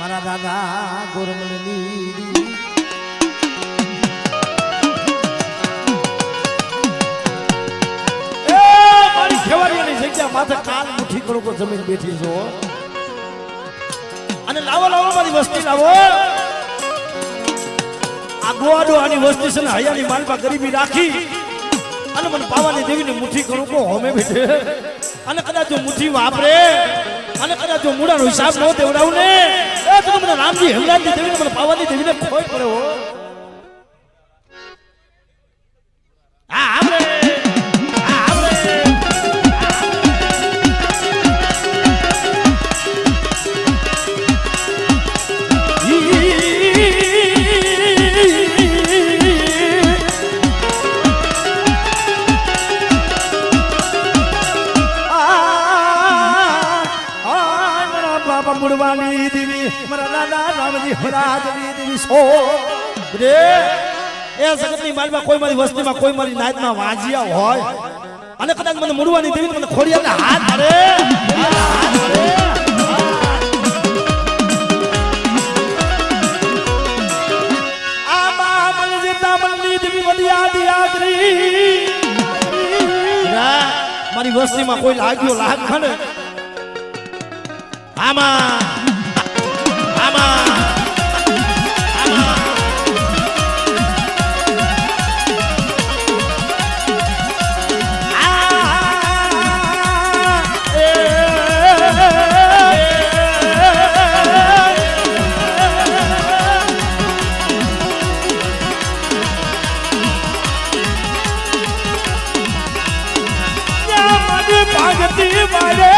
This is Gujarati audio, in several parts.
મારા દાદા ગોરમલની મારી ખેવાડીની જગ્યા માથે કાલ મુઠ્ઠી કરોકો જમીન બેઠી છો અને લાવો લાવો મારી વસ્તી લાવો આ ગોવાડો આની વસ્તી છે ને હયાની માલપા ગરીબી રાખી અને મને પાવાની દેવીની મુઠ્ઠી કરોકો હોમે બેઠે અને કદાચ જો મુઠ્ઠી વાપરે અને કદાચ જો મૂડાનો હિસાબ ન દેવડાવું ને એ તો મને રામજી હેમરાજની દેવીને મને પાવાની દેવીને ખોઈ પડે હો હા આપણે મુડવાની દેવી મારા દાદા રામજી હરાજની દેવી સો રે એ જગતની માલમાં કોઈ મારી વસ્તીમાં કોઈ મારી નાયતમાં વાંજિયા હોય અને કદાચ મને મુડવાની દેવી મને ખોડિયાને હાથ ધરે આ બામલ જેતા મનની દેવી વડિયા દિયા કરી મારી વસ્તીમાં કોઈ લાગ્યો લાગ ખને આમાં આમાં ભાગતી મારે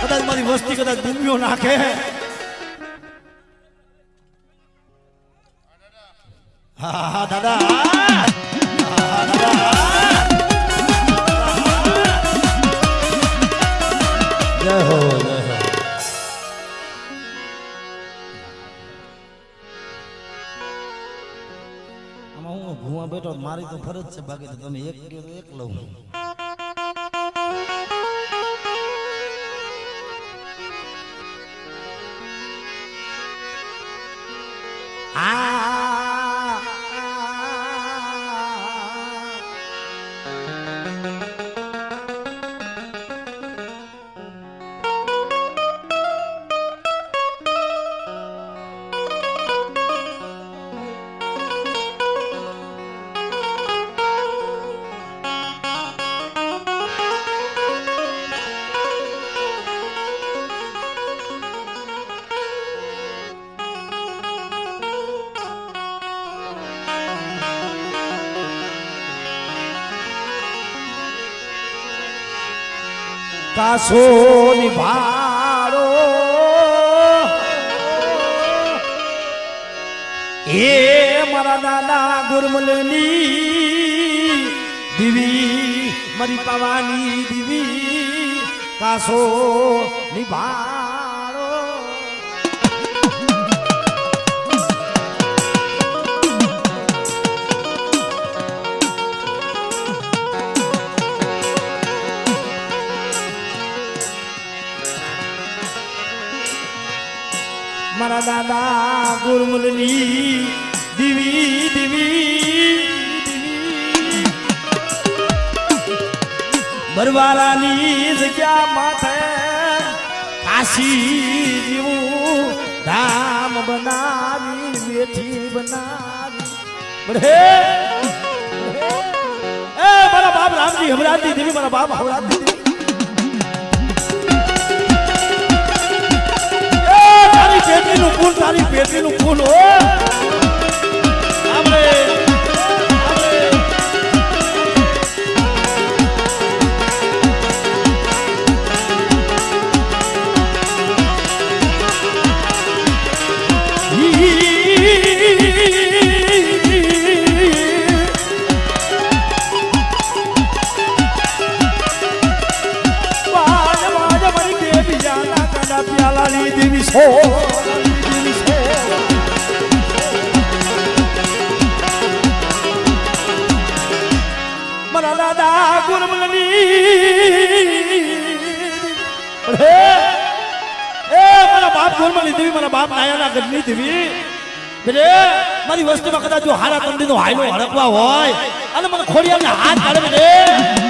કદાચ મારી વસ્તી કદાચ ડૂબ્યો નાખે હા હા દાદા જય હો જય હો આમાં હું ભૂવા બેઠો મારી તો ફરજ છે બાકી તો તમે એક ગયો તો એક લઉં કાસો નિભાડો એ મારા દાદા ગુરમલની દીવી મારી પાવાની દીવી કાસો નિભાડો મારા દાદા ગુરમલની દીવી દીવી બરવાલાની જગ્યા માથે કાશી જેવું ધામ બનાવી બેઠી બનાવી બરે એ મારા બાપ રામજી હમરાજની દેવી મારા બાપ હમરાજની દેવી પેટીનું ફૂલ તારી પેટીનું ફૂલ હો આપણે પ્યાલાની દેવી છો મારા દાદા ગુરમલની મારા બાપ ગુરમલની દેવી મારા બાપ નાયાના ગઢની દેવી બેરે મારી વસ્તીમાં કદાચ જો હારા તંદીનો હાયલો હડકવા હોય અને મને ખોડિયાને હાથ કાઢે બેરે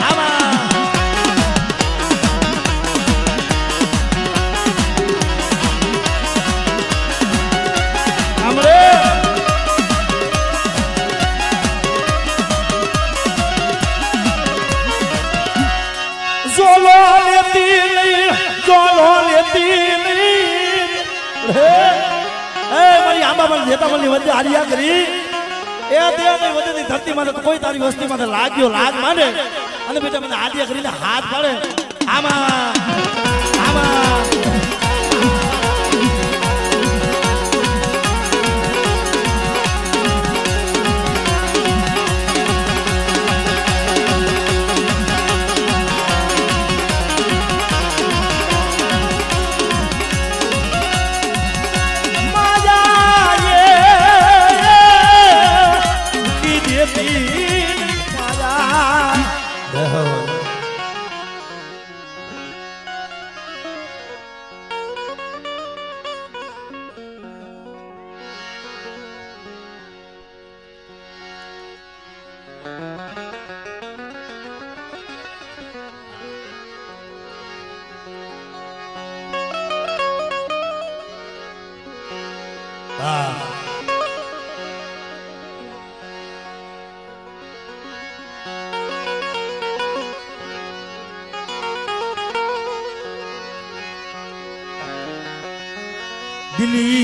આમાં આમરે જોલો લેતી નહીં મારી આંબા મને જેતા મને વચ્ચે હારિયા કરી એ દેવની વચ્ચેની ધરતી માં કોઈ તારી વસ્તી માં લાગ્યો લાગ માંડે અને બેટા મને હારિયા કરીને હાથ પાડે આમાં આમાં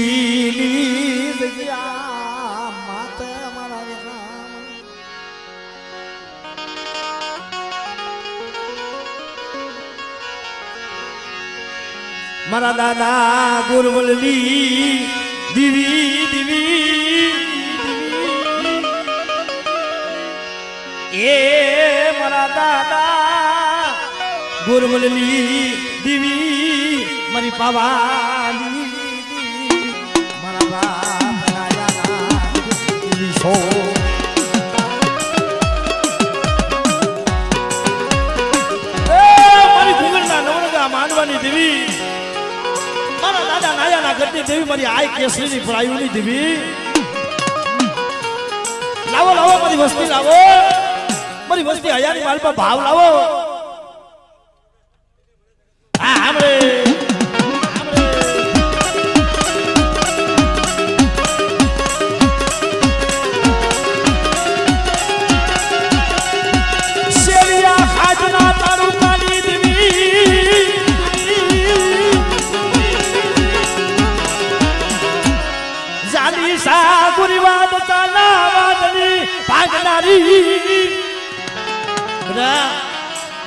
દિલ્હીની જગ્યા માતે મારા દાદા ગુરમલની દીવી દીવી એ મારા દાદા ગુરમલની દીવી મારી પાવાની મારી ઘૂંઘરના નવરંગા માનવાની દેવી મારા દાદા નાયાના ગઢની દેવી મારી આય કેસરીની પરાયુની દેવી લાવો લાવો મારી વસ્તી લાવો મારી વસ્તી હયાની માલપા ભાવ લાવો હા આપણે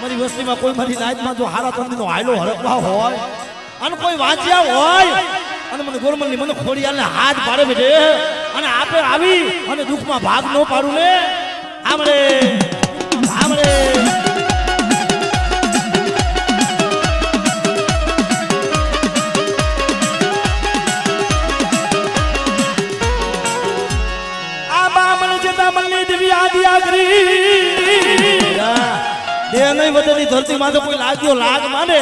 મારી વસ્તીમાં કોઈ મારી નાયતમાં જો હારા તંદીનો હાયલો હડકવા હોય અને કોઈ વાંચ્યા હોય અને મને ગોરમલની મને ખોડિયાલને હાથ પાડે બેટે અને આપે આવી અને દુઃખમાં ભાગ ન પાડું ને આમરે આમરે ધરતી માં કોઈ લાગ્યો લાગ માને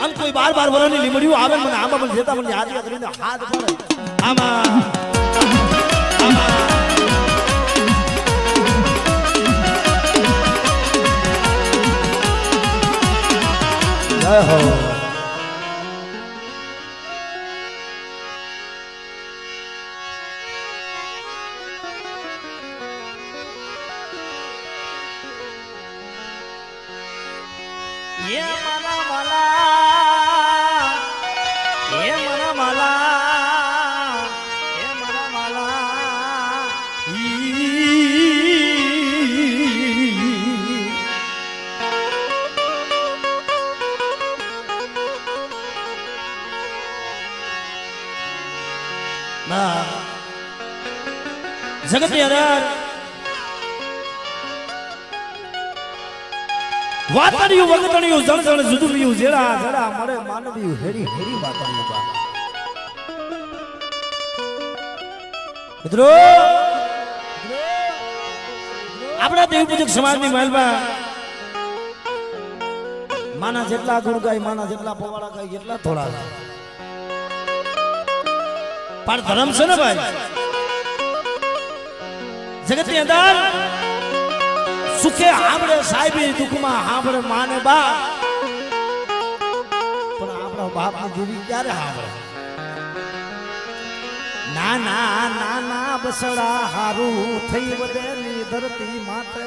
આમ કોઈ 12 વર્ષની લીમડીઓ આવે મને આમાં મને જેતા મને યાદ કરીને હાથ પડે આમાં જય હો ये मना मला ये मना मला ये मना मला ના જગત ની અંદર વાતણિયું વગતણિયું જણ જણ જુદુલિયું જેડા જડા મળે માનવીયું હેરી હેરી વાતણિયું બા મિત્રો આપણા દેવ પૂજક સમાજની મહેલમાં માના જેટલા ગુણ ગાય માના જેટલા પવાડા ગાય એટલા થોડા છે પણ ધર્મ છે ને ભાઈ જગત ની અંદર સુખે હાંભળે સાહેબી દુઃખમાં હાંભળે માને બા પણ આપણા બાપ ની દેવી ક્યારે હાંભળે ના ના ના ના બસડા હારું થઈ વધેલી ધરતી માટે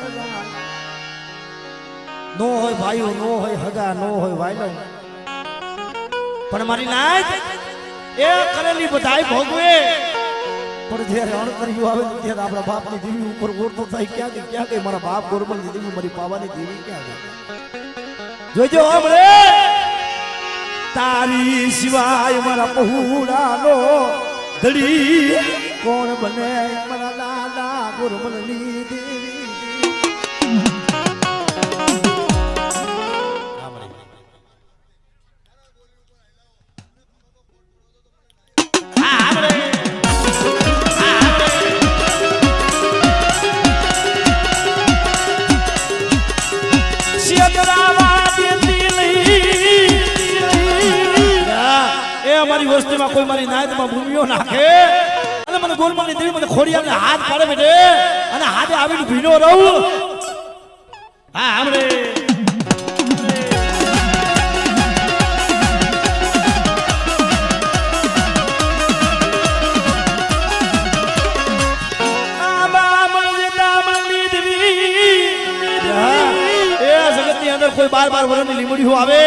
નો હોય ભાઈઓ નો હોય હગા નો હોય વાયલો પણ મારી નાય એ કરેલી બધાય ભોગવે પણ જ્યારે અણકર્યું આવે ત્યારે આપણા બાપની દેવી ઉપર ગોળતો થાય ક્યાં ગઈ મારા બાપ ગોરબલની દેવી મારી પાવાની દેવી ક્યાં ગઈ જોજો હમણે તારી સિવાય મારા પહુડાનો ધડી કોણ બને મારા લાલા ગોરબલની દેવી મારી વસ્તીમાં કોઈ મારી નાયતમાં ભૂમિયો નાખે અને મને ગોલમાની દેવી મને ખોડિયાને હાથ પાડે બેટે અને હાથે આવીને ભીનો રહું હા હમણે જગતની અંદર કોઈ 12 વર્ષની લીમડીઓ આવે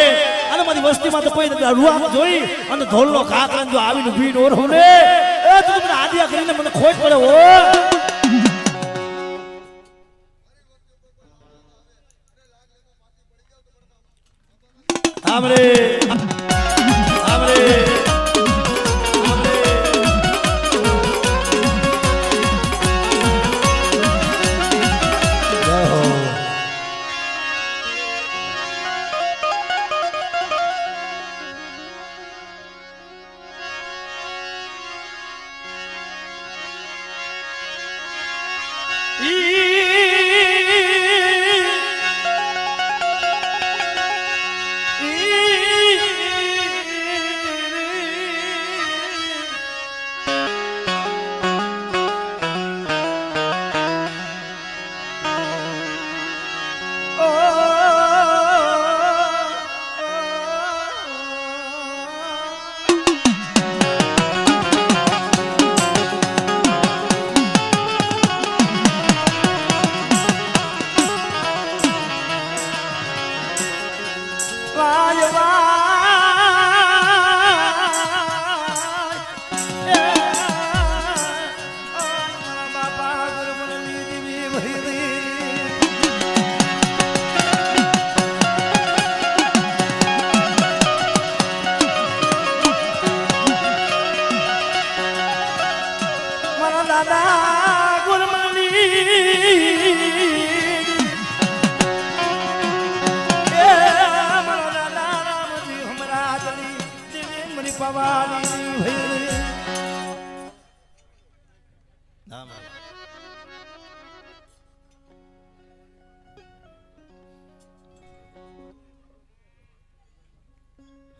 અને મારી વસ્તીમાં તો કોઈ રૂઆ જોઈ અને ધોળનો કાકરા જો આવીને ભી નો રહું ને એ તો મને આદિયા કરીને મને ખોટ પડે ઓ આમરે આમરે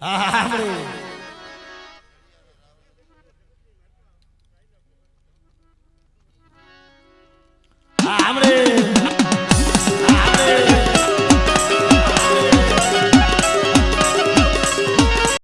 હા